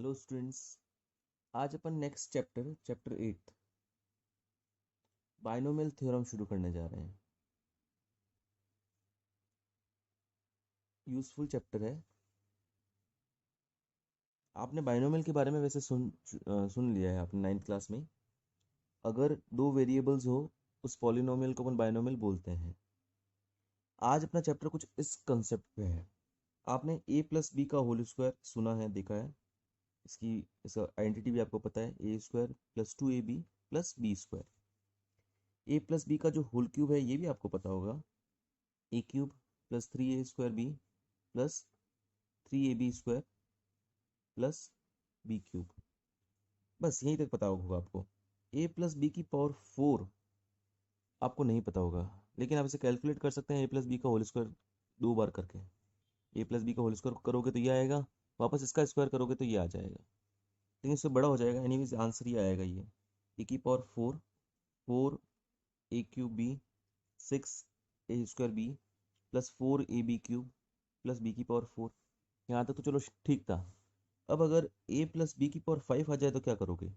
Hello students. आज अपन next chapter 8 binomial theorem शुरू करने जा रहे हैं। यूजफुल चैप्टर है। आपने बाइनोमियल के बारे में वैसे सुन लिया है आपने 9th क्लास में। अगर दो वेरिएबल्स हो उस पॉलिनोमियल को अपन बाइनोमियल बोलते हैं। आज अपना चैप्टर कुछ इस कंसेप्ट पे है। आपने a प्लस बी का होल स्क्वायर सुना है, देखा है। इसका आइडेंटिटी भी आपको पता है, A square plus 2ab plus B square. A plus B का जो होल क्यूब है ये भी आपको पता होगा, A cube plus 3a² B plus 3ab square plus B cube. बस यहीं तक पता होगा आपको। ए प्लस बी की पावर 4 आपको नहीं पता होगा, लेकिन आप इसे कैलकुलेट कर सकते हैं। ए प्लस बी का होल स्क्वायर 2 बार करके ए प्लस बी का होल स्क्वायर करोगे तो ये आएगा, वापस इसका स्क्वायर करोगे तो ये आ जाएगा, लेकिन इससे बड़ा हो जाएगा। एनीवेज आंसर ही आएगा ये। ए की power 4, 4 A cube B, 6a² B plus 4ab cube plus B की पावर 4। यहाँ तक तो चलो ठीक था। अब अगर a प्लस बी की पावर 5 आ जाए तो क्या करोगे?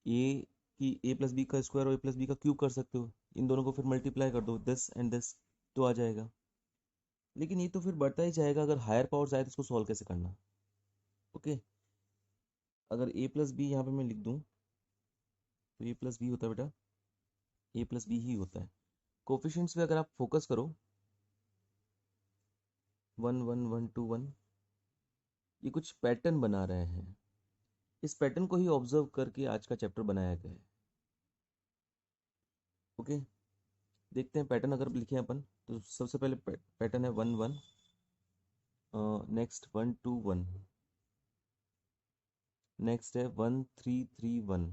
ए प्लस बी का स्क्वायर और ए प्लस बी का क्यूब कर सकते हो, इन दोनों को फिर मल्टीप्लाई कर दो, दिस एंड दिस, तो आ जाएगा। लेकिन ये तो फिर बढ़ता ही जाएगा। अगर हायर पावर्स आए तो इसको सॉल्व कैसे करना? ओके, अगर a प्लस बी यहाँ पे मैं लिख दूँ तो a प्लस बी होता है बेटा, a प्लस बी ही होता है। कोफिशिएंट्स पे अगर आप फोकस करो, 1 1 1 2 1, ये कुछ पैटर्न बना रहे हैं। इस पैटर्न को ही ऑब्जर्व करके आज का चैप्टर बनाया गया है। ओके, देखते हैं पैटर्न। अगर लिखे अपन तो सबसे पहले पैटर्न है 1 1, नेक्स्ट 1 2 1, नेक्स्ट है 1 3 3 1,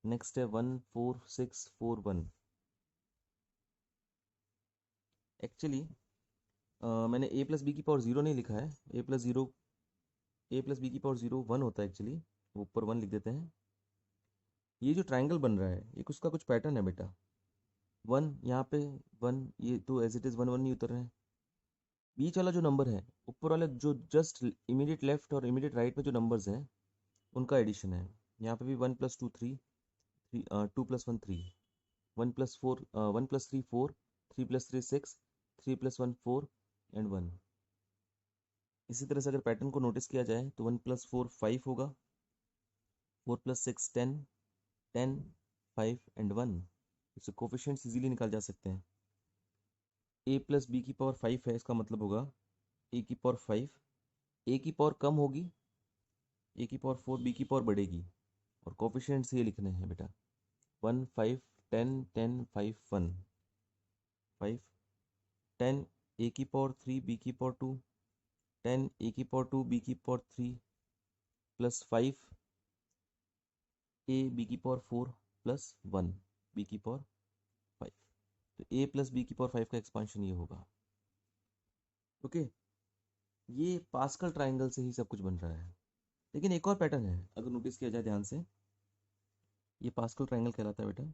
नेक्स्ट है 1 4 6 4 1। एक्चुअली मैंने a प्लस बी की पावर 0 नहीं लिखा है। ए प्लस बी की पावर 0 1 होता है एक्चुअली, ऊपर 1 लिख देते हैं। ये जो ट्राइंगल बन रहा है ये उसका कुछ पैटर्न है बेटा। 1 यहाँ पे 1, ये तो एज इट इज़ 1 1 नहीं उतर रहे हैं। बीच वाला जो नंबर है, ऊपर वाले जो जस्ट इमीडिएट लेफ्ट और इमीडिएट राइट में जो नंबर्स हैं उनका एडिशन है। यहाँ पे भी 1 + 2 3, 2 + 1 3, 1 + 4 1 + 3 4, 3 + 3 6, 3 + 1 4 एंड 1। इसी तरह से अगर पैटर्न को नोटिस किया जाए तो 1 + 4 5 होगा, 4 + 6 10, 10 5 एंड 1। इससे कोफिशिएंट्स इजीली निकाल जा सकते हैं। a प्लस बी की पावर 5 है, इसका मतलब होगा a की पावर 5, a की पावर कम होगी, a की पावर 4, b की पावर बढ़ेगी, और कोफिशिएंट्स ये लिखने हैं बेटा 1 5 10 10 5 1 5 10 a की पावर 3 b की पावर 2, 10 a की पावर 2 b की पावर 3 प्लस 5 a b की पावर 4 प्लस 1 b की पावर 5। तो a प्लस b की पावर 5 का एक्सपांशन ये होगा। ओके, ये पास्कल ट्राइंगल से ही सब कुछ बन रहा है। लेकिन एक और पैटर्न है, अगर नोटिस किया जाए ध्यान से, ये पास्कल ट्राइंगल कहलाता है बेटा।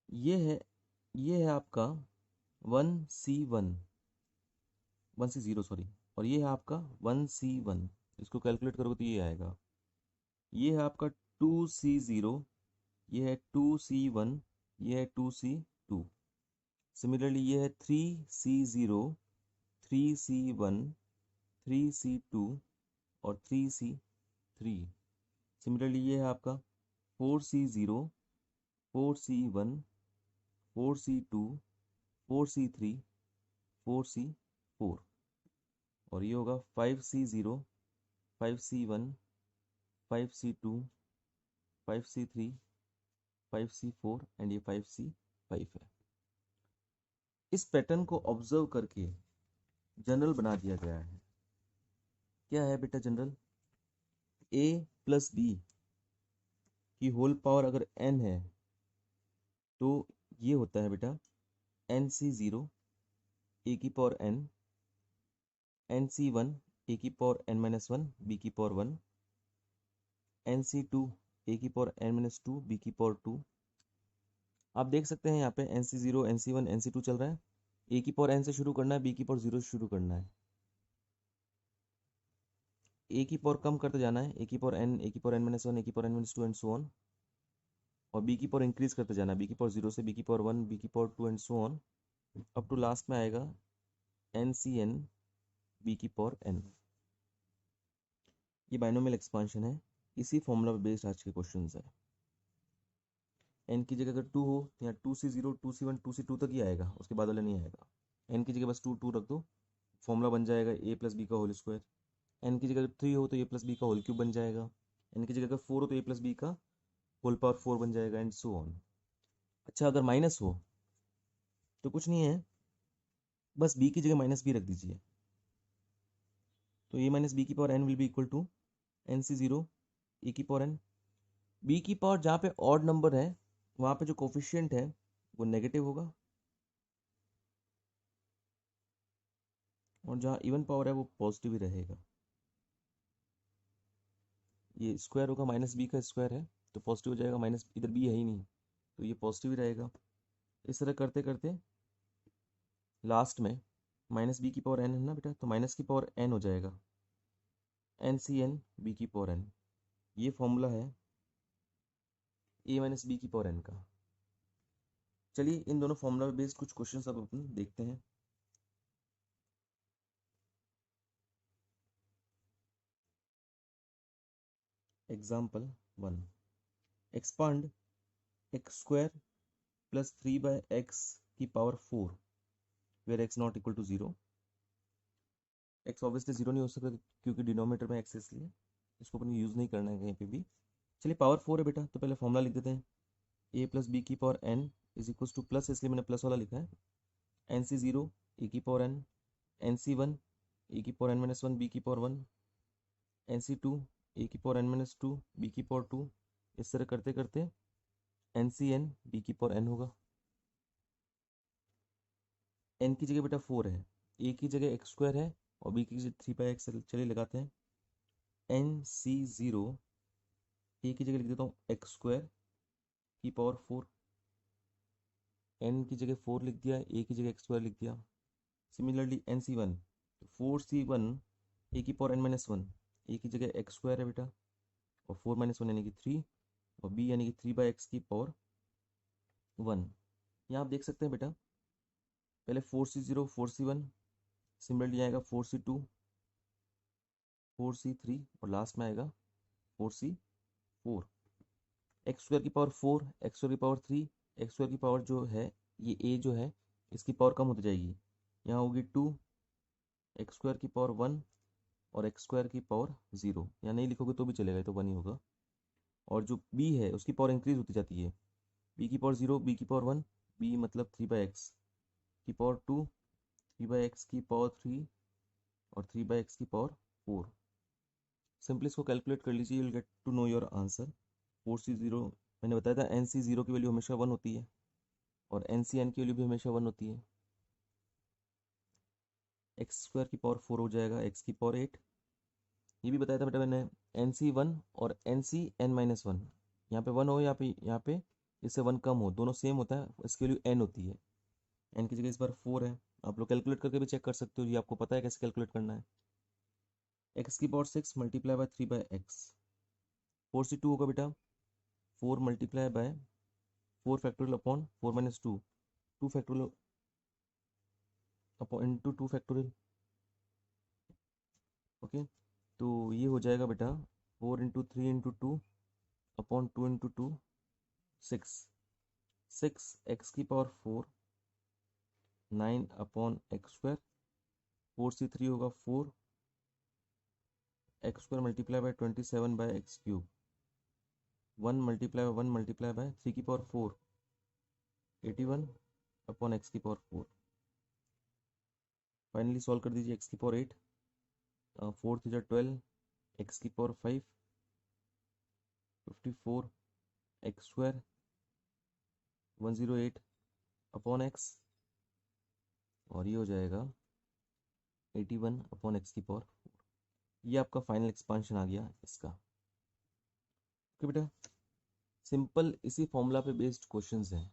ये है आपका 1C1, 1C0 सॉरी, और ये है आपका 1C1। इसको कैलकुलेट करोगे तो ये आएगा। ये है आपका 2C0, ये है 2C1, ये है 2C2। सिमिलरली ये है 3C0, 3C1, 3C2 और 3C3। सिमिलरली ये है आपका 4C0, 4C1, 4C2, 4C3, 4C4, और ये होगा 5C0, 5C1, 5C2, 5C3, 5C4 and ये 5C5 है। इस पैटर्न को ऑब्जर्व करके जनरल बना दिया गया है। क्या है बेटा जनरल? a प्लस बी की होल पावर अगर n है तो ये होता है बेटा nC0 a की पावर n, nC1 a की पावर n-1 b की पावर 1, nC2 a की पावर n-2 b की पावर 2। आप देख सकते हैं यहाँ पे nC0 nC1 nC2 चल रहा है। ए की पावर एन से शुरू करना है, बी की पावर 0 से शुरू करना है। ए की पावर कम करते जाना है, ए की पावर एन, ए की power N minus one, A की power N minus two and so on. और बी की पावर इंक्रीज करते जाना है, बी की पावर 0 से बी की पावर 1, बी की power 2 and so on, up to last में आएगा एन सी एन बी की पावर एन। ये बाइनोमियल एक्सपांशन है, इसी फॉर्मूला पे बेस्ड आज के क्वेश्चन है। एन की जगह अगर 2 हो तो यहाँ 2c0, 2c1, 2c2 तक ही आएगा, उसके बाद वाला नहीं आएगा। एन की जगह बस 2 रख दो, फॉर्मूला बन जाएगा ए प्लस बी का होल स्क्वायर। एन की जगह 3 हो तो ए प्लस बी का होल क्यूब बन जाएगा। एन की जगह अगर 4 हो तो ए प्लस बी का होल पावर 4 बन जाएगा एंड सो ऑन। अच्छा, अगर माइनस हो तो कुछ नहीं है, बस बी की जगह माइनस बी रख दीजिए। तो ए माइनस बी की power N will be equal to N C 0 A की पावर एन। बी की पावर जहाँ पे ऑड नंबर है वहाँ पे जो कोफिशिएंट है वो नेगेटिव होगा, और जहाँ इवन पावर है वो पॉजिटिव ही रहेगा। ये स्क्वायर होगा, माइनस बी का स्क्वायर है तो पॉजिटिव हो जाएगा, माइनस इधर बी है ही नहीं तो ये पॉजिटिव ही रहेगा। इस तरह करते करते लास्ट में माइनस बी की पावर एन है ना बेटा, तो माइनस की पावर एन हो जाएगा एन सी एन बी की पावर एन। ये फॉर्मूला है ए माइनस बी की पावर एन का। चलिए इन दोनों फॉर्मूला बेस्ड कुछ क्वेश्चन अब अपन देखते हैं। Example 1, expand X square plus 3/x की power 4 where x not equal to 0। x obviously 0 नहीं हो सकता क्योंकि डिनोमिनेटर में x है, इसलिए इसको अपन यूज़ नहीं करना है कहीं पे भी। चलिए पावर 4 है बेटा, तो पहले फॉर्मूला लिख देते हैं। ए प्लस बी की power N is equal to plus, इसलिए मैंने प्लस वाला लिखा है, एन सी 0 ए की पावर एन सी 1 ए की power N minus one B की पावर 1, एन सी 2 ए की power N minus two B की पावर 2। इस तरह करते करते एन सी एन बी की पावर एन होगा। एन की जगह बेटा 4 है, ए की जगह एक्स स्क्वायर है और बी की जगह 3/x। चलिए लगाते हैं एन सी 0, ए की जगह लिख देता हूँ एक्स स्क्वायर की पावर 4, एन की जगह 4 लिख दिया, ए की जगह एक्स स्क्वायर लिख दिया। सिमिलरली एन सी 1, 4c1 ए की power N minus one, A की जगह एक्स स्क्वायर है बेटा, और 4 माइनस वन यानी कि 3, और बी यानी कि 3/x की पावर 1। यहाँ आप देख सकते हैं बेटा, पहले 4c0 4c1, सिमिलरली आएगा 4c2 4c3, और लास्ट में आएगा 4c4। एक्स स्क्वायर की पावर 4, एक्स स्क्वायर की पावर 3, एक्स स्क्वायर की पावर जो है ये ए जो है इसकी पावर कम होती जाएगी, यहाँ होगी 2, एक्स स्क्वायर की पावर 1 और एक्स स्क्वायर की पावर 0। यहाँ नहीं लिखोगे तो भी चलेगा, तो 1 ही होगा। और जो बी है उसकी पावर इंक्रीज होती जाती है, बी की पावर 0 बी की पावर 1, बी मतलब 3/x की पावर 2, 3/x की पावर 3 और 3/x की पावर 4। सिंपली इसको कैलकुलेट कर लीजिए, you get to know your answer. 4c0, मैंने बताया था एन सी 0 की वैल्यू हमेशा 1 होती है और एन सी एन की वैल्यू भी हमेशा 1 होती है। एक्स स्क्वायर की पावर 4 हो जाएगा एक्स की पावर 8। ये भी बताया था बेटा मैंने, एन सी 1 और N C N minus one, यहाँ पे 1 हो, यहाँ पे इससे 1 कम हो, दोनों सेम होता है, इसकी वैल्यू एन होती है। एन की जगह इस बार 4 है, आप लोग कैलकुलेट करके भी चेक कर सकते हो, ये आपको पता है कैसे कैलकुलेट करना है। एक्स की power 6 multiply by 3/x, 4c2 होगा बेटा, 4 multiply by 4 factorial upon 4 minus 2, 2 factorial upon into 2 factorial. Okay, तो ये हो जाएगा बेटा 4 into 3 into 2 upon 2 into 2, 6, 6 X की power 4, 9 upon X square, 4c3 होगा 4 X square multiply by 27/x³ 1 multiply by 1 multiply by 3 की पावर 4, 81 अपॉन एक्स की power 4। Finally solve कर दीजिए, एक्स की पावर 8, 4 3 12, एक्स की power 5, 54 x square 108 upon x, और ये हो जाएगा 81 अपॉन एक्स की पावर 4। ये आपका फाइनल एक्सपांशन आ गया इसका। ओके बेटा, सिंपल इसी फॉर्मूला पे बेस्ड क्वेश्चंस हैं।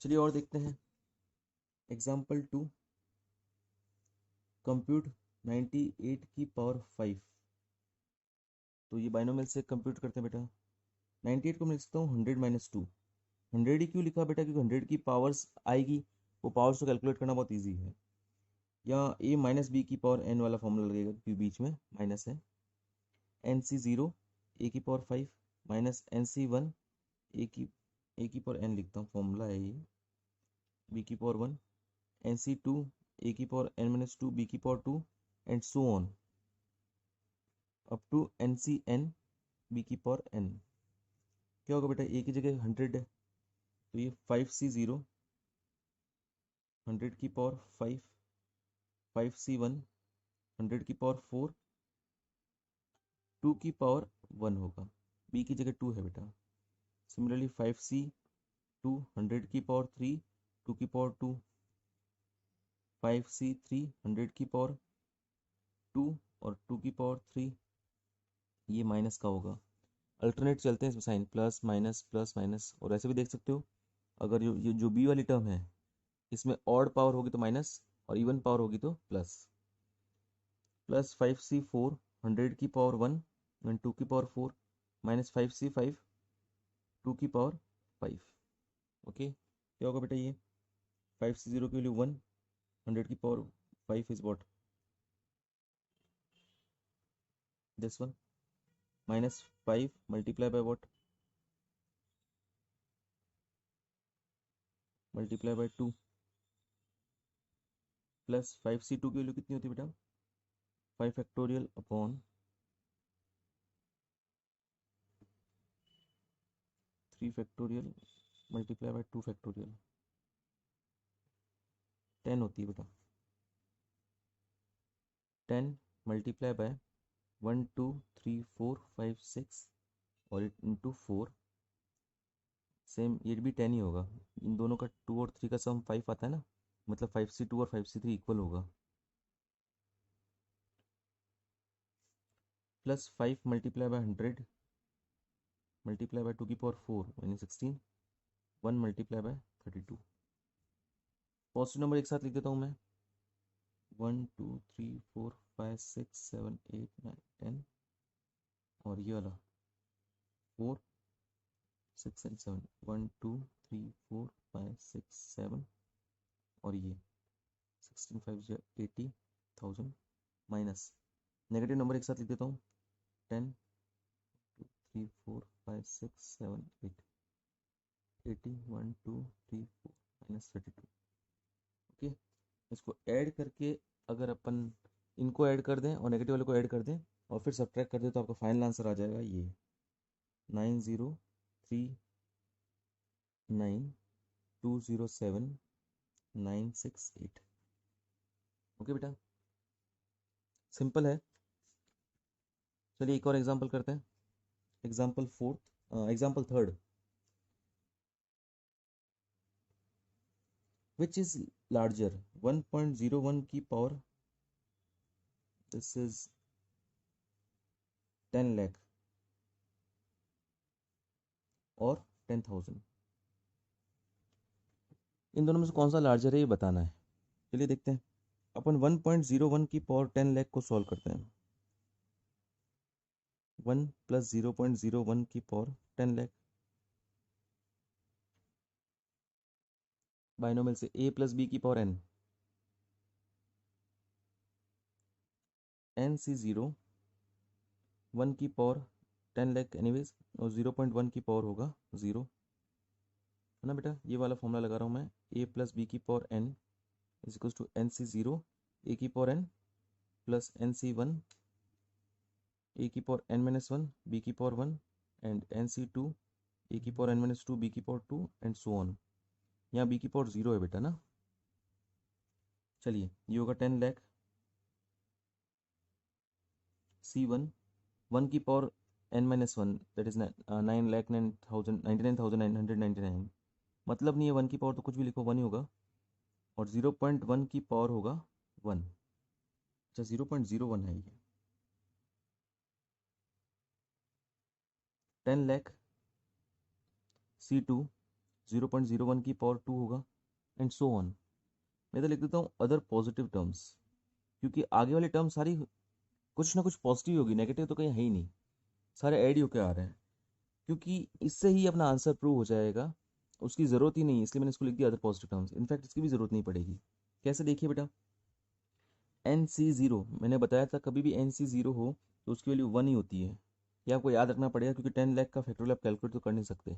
चलिए और देखते हैं। एग्जाम्पल 2, कंप्यूट 98 की पावर 5। तो ये बाइनोमियल से कंप्यूट करते हैं बेटा। 98 को मैं लिख सकता हूँ 100 माइनस 2। 100 ही क्यों लिखा बेटा? क्योंकि 100 की पावर्स आएगी, वो पावर्स को कैलकुलेट करना बहुत ईजी है। यहाँ ए माइनस बी की पावर एन वाला फॉर्मूला लगेगा क्योंकि बीच में माइनस है। एन सी ज़ीरो ए की power 5 minus N C one A की पावर एन लिखता हूँ, फॉर्मूला है ये। बी की power 1 N C two A की पावर एन माइनस 2 बी की power 2 and so on up to N C N B की पावर एन। क्या होगा बेटा? ए की जगह 100 है तो ये 5C0 100 की पावर 5 5C1 100 की पावर 4 2 की पावर 1 होगा। बी की जगह 2 है बेटा। सिमिलरली 5C2 100 की पावर 3 2 की पावर 2 5C3 100 की पावर 2 और 2 की पावर 3। ये माइनस का होगा। अल्टरनेट चलते हैं इसमें, साइन प्लस माइनस। और ऐसे भी देख सकते हो, अगर ये जो बी वाली टर्म है इसमें ऑड पावर होगी तो माइनस और इवन पावर होगी तो प्लस। प्लस 5C4 100 की पावर 1 एंड 2 की पावर 4 माइनस 5C5 2 की पावर 5। ओके, क्या होगा बेटा? ये 5C0 की वैल्यू 1 100 की power 5 is what? This one minus 5 multiply by what? Multiply by 2 plus 5C2 की वैल्यू कितनी होती है बेटा? 5 factorial upon 3 factorial multiply by 2 factorial 10 होती है बेटा। 10 मल्टीप्लाई बाय 1 2 3 4 5 6 और इंटू 4, सेम ये भी 10 ही होगा। इन दोनों का 2 और 3 का सम 5 आता है ना, मतलब 5C2 और 5C3 इक्वल होगा। Plus 5 multiply by 100 multiply by 2 की पावर 4 यानी 16 1 मल्टीप्लाई बाय 32। पॉजिटिव नंबर एक साथ लिख देता हूँ मैं। 1 2 3 4 5 6 7 8 9 10 और ये वाला 4 6 एंड 7 1 2 3 4 5 6 7 और ये 16 5 80,000 माइनस नेगेटिव नंबर एक साथ लिख देता हूँ। 10 2 3 4 5 6 7 8 80 1 2 3 4 माइनस 32। ओके, इसको ऐड करके अगर अपन इनको ऐड कर दें और नेगेटिव वाले को ऐड कर दें और फिर सब्ट्रैक्ट कर दें तो आपका फाइनल आंसर आ जाएगा ये 9039207968। ओके बेटा, सिंपल है। चलिए एक और एग्जांपल करते हैं। Example third, which is larger 1.01 की पावर, दिस इज 10 लाख और 10,000। इन दोनों में से कौन सा लार्जर है ये बताना है। चलिए देखते हैं। अपन 1.01 की पावर 10 लाख को सॉल्व करते हैं। 1 प्लस 0.01 की पावर 10 लाख, बाइनोमियल से a प्लस बी की power n, N C zero 1 की पावर 10 लाख एनीवेज और 0.1 की पावर होगा 0, है ना बेटा? ये वाला फॉर्मूला लगा रहा हूँ मैं। a प्लस बी की power n is equal to N C zero A की power n plus N C one A की पावर n माइनस 1 बी की power 1 and N C two A की पावर n माइनस 2 बी की power 2 and so on. यहाँ B की power 0 है बेटा ना। चलिए ये होगा 10 लाख C1 1 की power n minus 1 that is 9,99,999। मतलब नहीं है, 1 की पावर तो कुछ भी लिखो 1 ही होगा और 0.1 की पावर होगा 1। अच्छा 0.01 है ये। 10 लाख C2 0.01 की पावर 2 होगा एंड सो ऑन। मैं तो लिख देता हूँ अदर पॉजिटिव टर्म्स, क्योंकि आगे वाली टर्म सारी कुछ ना कुछ पॉजिटिव होगी, नेगेटिव तो कहीं है ही नहीं, सारे ऐड ही होके आ रहे हैं, क्योंकि इससे ही अपना आंसर प्रूव हो जाएगा। उसकी ज़रूरत ही नहीं है, इसलिए मैंने इसको लिख दिया अदर पॉजिटिव टर्म्स। इनफैक्ट इसकी भी ज़रूरत नहीं पड़ेगी। कैसे, देखिए बेटा, एन सी ज़ीरो, मैंने बताया था कभी भी एन सी ज़ीरो हो तो उसकी वैल्यू 1 ही होती है। ये आपको याद रखना पड़ेगा, क्योंकि 10 लाख का फैक्टोरियल आप कैलकुलेट तो कर नहीं सकते।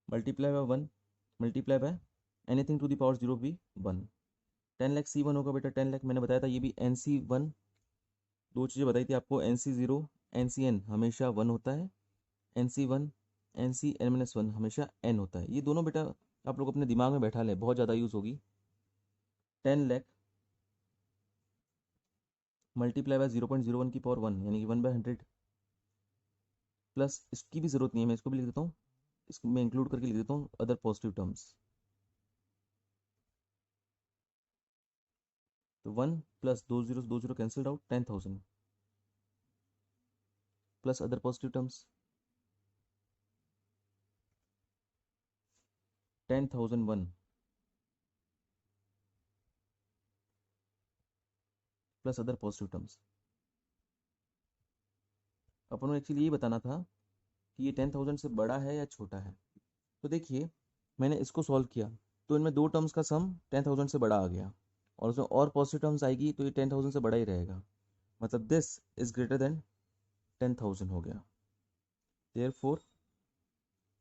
Multiply by 1, multiply by anything to the power 0 भी 1। 10 लाख C1 होगा बेटा, 10 लाख मैंने बताया था, ये भी NC1। दो चीज़ें बताई थी आपको, NC0 NCN हमेशा 1 होता है, NC1 NCN-1 हमेशा n होता है। ये दोनों बेटा आप लोग अपने दिमाग में बैठा लें, बहुत ज़्यादा यूज़ होगी। 10 लाख मल्टीप्लाई बाय 0.01 की पावर 1, यानी कि 1/100, प्लस इसकी भी ज़रूरत नहीं है, मैं इसको भी लिख देता हूँ, इसको मैं इंक्लूड करके लिख देता हूँ अदर पॉजिटिव टर्म्स। तो 1 plus 2 zero cancelled out, 10,000 plus other positive terms 10,001 plus other positive terms. अपन को एक्चुअली ये बताना था कि ये 10,000 से बड़ा है या छोटा है। तो देखिए, मैंने इसको सॉल्व किया तो इनमें दो टर्म्स का सम 10,000 से बड़ा आ गया, और उसमें और पॉजिटिव टर्म्स आएगी तो ये 10,000 से बड़ा ही रहेगा, मतलब दिस इज ग्रेटर देन 10,000 हो गया। देयरफॉर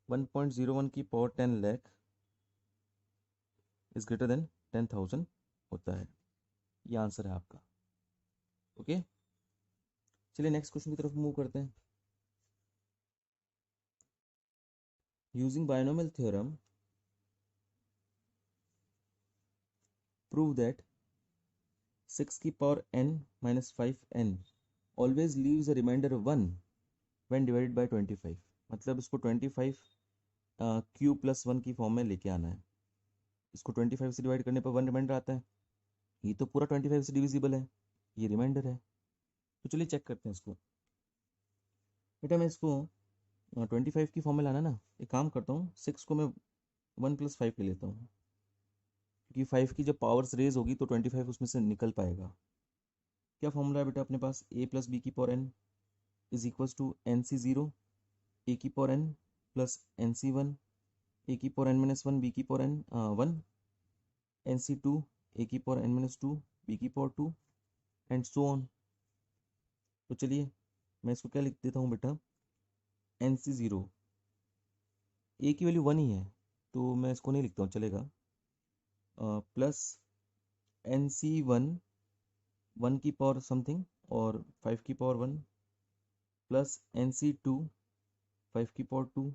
1.01 की power 10 lakh is greater than 10,000 होता है। ये आंसर है आपका। ओके, चलिए नेक्स्ट क्वेश्चन की तरफ मूव करते हैं। Using binomial theorem prove that 6 की power n minus 5n always leaves a reminder 1 when divided by 25। मतलब इसको 25 क्यू प्लस 1 की फॉर्म में लेके आना है। इसको 25 से डिवाइड करने पर 1 रिमाइंडर आता है, ये तो पूरा 25 से डिविजिबल है, ये रिमाइंडर है। तो चलिए चेक करते हैं इसको। बेटा मैं इसको 25 की फॉर्म में लाना ना, एक काम करता हूँ, 6 को मैं 1+5 ले लेता हूँ, क्योंकि 5 की जब पावर्स रेज होगी तो 25 उसमें से निकल पाएगा। क्या फॉर्मूला है बेटा अपने पास, a प्लस बी की power n is equals to NC0 a की power n plus NC1 a की पावर n माइनस 1 b की पावर n 1, NC2 a की पावर n माइनस 2 b की पावर 2 एंड सो ऑन। तो चलिए मैं इसको क्या लिख देता हूँ बेटा, NC0 a की वैल्यू 1 ही है तो मैं इसको नहीं लिखता हूँ, चलेगा, प्लस NC1 1 की पावर समथिंग और 5 की पावर 1 प्लस NC2 5 की पावर 2,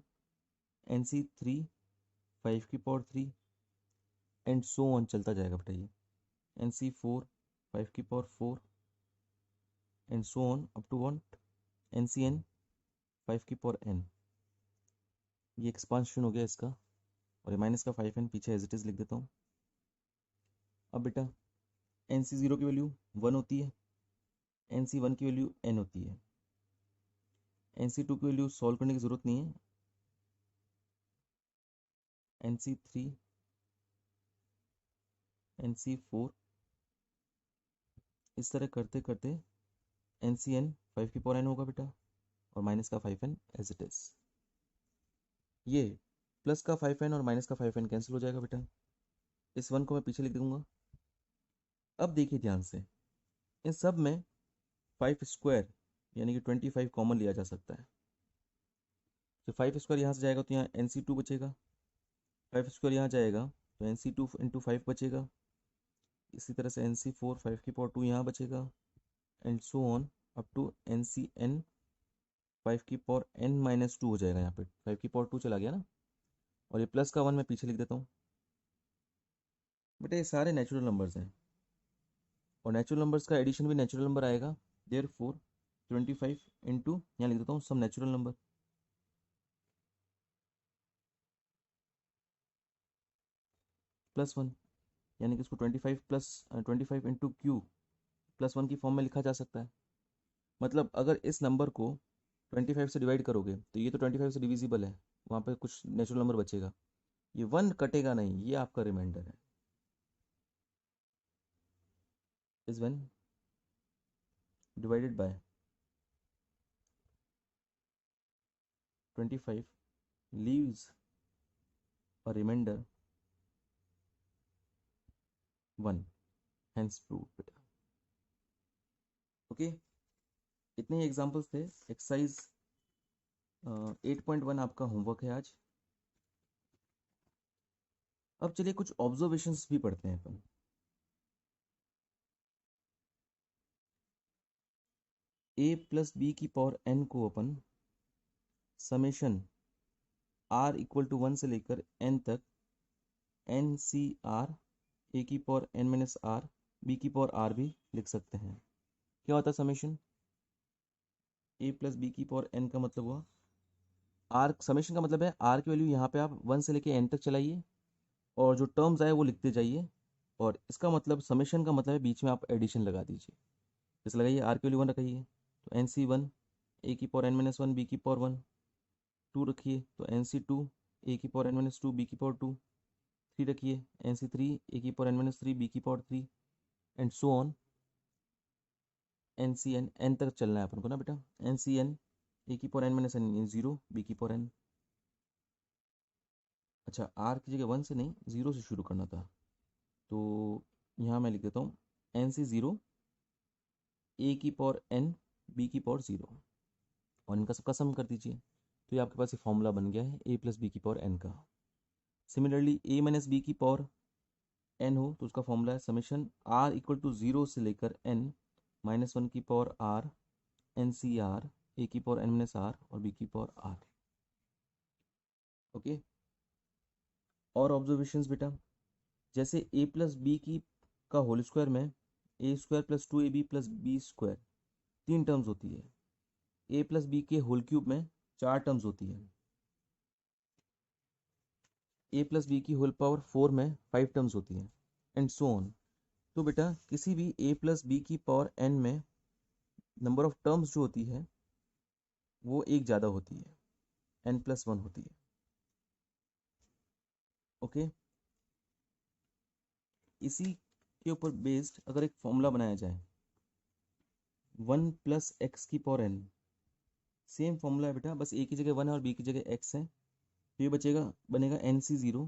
NC3 5 की पावर 3 एंड सो ऑन चलता जाएगा बेटा। ये NC4 5 की power 4 and so on up to what NCN 5 की पावर n। ये एक्सपांशन हो गया इसका, और ये माइनस का 5n पीछे एज इट इज लिख देता हूँ। अब बेटा NC0 की वैल्यू 1 होती है, NC1 की वैल्यू n होती है, NC2 की वैल्यू सॉल्व करने की ज़रूरत नहीं है, NC3 NC4 इस तरह करते करते NCN 5 की पावर n होगा बेटा, और माइनस का 5n एज इट इज। ये प्लस का 5n और माइनस का 5n कैंसिल हो जाएगा बेटा, इस 1 को मैं पीछे लिख दूंगा। अब देखिए ध्यान से, इन सब में 5 स्क्वायर यानी कि 25 कॉमन लिया जा सकता है। तो 5 स्क्वायर यहाँ से जाएगा तो यहाँ NC2 बचेगा, 5 स्क्वायर यहाँ जाएगा तो NC2 इंटू 5 बचेगा, इसी तरह से NC4 5 की पावर 2 यहाँ बचेगा, and so on up to NCN 5 की पावर n माइनस 2 हो जाएगा। यहाँ पे 5 की पावर 2 चला गया ना, और ये प्लस का 1 मैं पीछे लिख देता हूँ। बेटा ये सारे नेचुरल नंबर्स हैं, और नेचुरल नंबर्स का एडिशन भी नेचुरल नंबर आएगा। देयरफॉर 25 इंटू, यहाँ लिख देता हूँ, सम नेचुरल नंबर प्लस 1, यानी कि इसको 25 प्लस 25 इंटू क्यू प्लस 1 की फॉर्म में लिखा जा सकता है। मतलब अगर इस नंबर को 25 से डिवाइड करोगे तो ये तो 25 से डिविजिबल है, वहाँ पे कुछ नेचुरल नंबर बचेगा, ये 1 कटेगा नहीं, ये आपका रिमाइंडर है। is when divided by 25 leaves a remainder 1, hence proved बेटा। ओके, इतने ही एग्जाम्पल्स थे। एक्सरसाइज 8.1 आपका होमवर्क है आज। अब चलिए कुछ ऑब्जर्वेशंस भी पढ़ते हैं अपन। a प्लस बी की पावर n को अपन समेशन r इक्वल टू 1 से लेकर n तक एन सी आर ए की power n minus R B की पावर r भी लिख सकते हैं। क्या होता है समेशन? a प्लस बी की पावर n का मतलब हुआ r, समेशन का मतलब है r की वैल्यू यहाँ पे आप 1 से लेके n तक चलाइए और जो टर्म्स आए वो लिखते जाइए, और इसका मतलब समेशन का मतलब है बीच में आप एडिशन लगा दीजिए। जैसे लगाइए r की वैल्यू 1 रखिए तो एन सी 1 ए की पावर n माइनस 1 बी की पावर 1, 2 रखिए तो एन सी 2 ए की पावर n माइनस 2 बी की पावर 2, 3 रखिए एन सी 3 ए की पावर n माइनस 3 बी की power 3, and so on N C N, N तक चलना है अपन को ना बेटा। एन सी एन ए की power n minus N 0 B की पावर n। अच्छा, आर की जगह 1 से नहीं 0 से शुरू करना था, तो यहाँ मैं लिख देता हूँ एन सी 0 ए की पावर n बी की पावर 0, और इनका सबका सम कर दीजिए, तो ये आपके पास ये फॉर्मूला बन गया है ए प्लस बी की पावर n का। सिमिलरली ए माइनस बी की पावर n हो तो उसका फॉर्मूला है समेशन r इक्वल टू 0 से लेकर n माइनस 1 की power r N C R A की पावर n माइनस r और b की पावर r। ओके, और ऑब्जर्वेशंस बेटा, जैसे a प्लस बी की का होल स्क्वायर में A square plus 2ab plus B square 3 terms होती है, a प्लस बी के होल क्यूब में 4 टर्म्स होती है, a प्लस बी की होल पावर 4 में 5 टर्म्स होती है, एंड सो ऑन। तो बेटा किसी भी a प्लस बी की पावर n में नंबर ऑफ टर्म्स जो होती है वो एक ज़्यादा होती है, n प्लस 1 होती है। ओके, इसी के ऊपर बेस्ड अगर एक फॉर्मूला बनाया जाए 1 प्लस एक्स की पावर n, सेम फॉर्मूला है बेटा, बस a की जगह 1 है और b की जगह x है, तो ये बचेगा बनेगा एन सी 0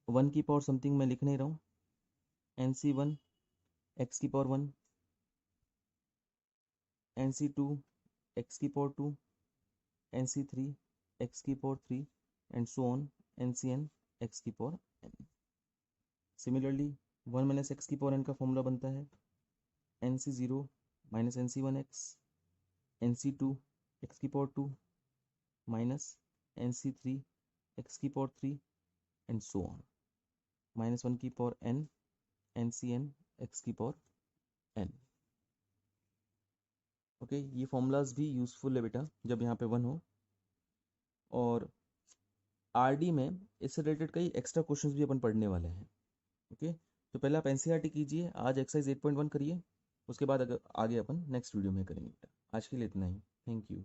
1 की पावर समथिंग मैं लिख नहीं रहा हूँ, एन सी 1 एक्स की पावर 1, एन सी 2 एक्स की पावर 2, एन सी 3 एक्स की power 3, and so on N C N X की power n। Similarly 1 minus X की पावर n का फॉर्मूला बनता है N C 0 minus N C 1 X, N C 2 X की power 2 minus N C 3 X की power 3, and so on minus 1 की power n N C N X की power n। Okay, ये formulas भी useful है बेटा जब यहाँ पे 1 हो। और आरडी में इससे रिलेटेड कई एक्स्ट्रा क्वेश्चंस भी अपन पढ़ने वाले हैं। ओके, तो पहले आप एनसीईआरटी कीजिए, आज एक्सरसाइज 8.1 करिए, उसके बाद अगर आगे अपन नेक्स्ट वीडियो में करेंगे बेटा। आज के लिए इतना ही, थैंक यू।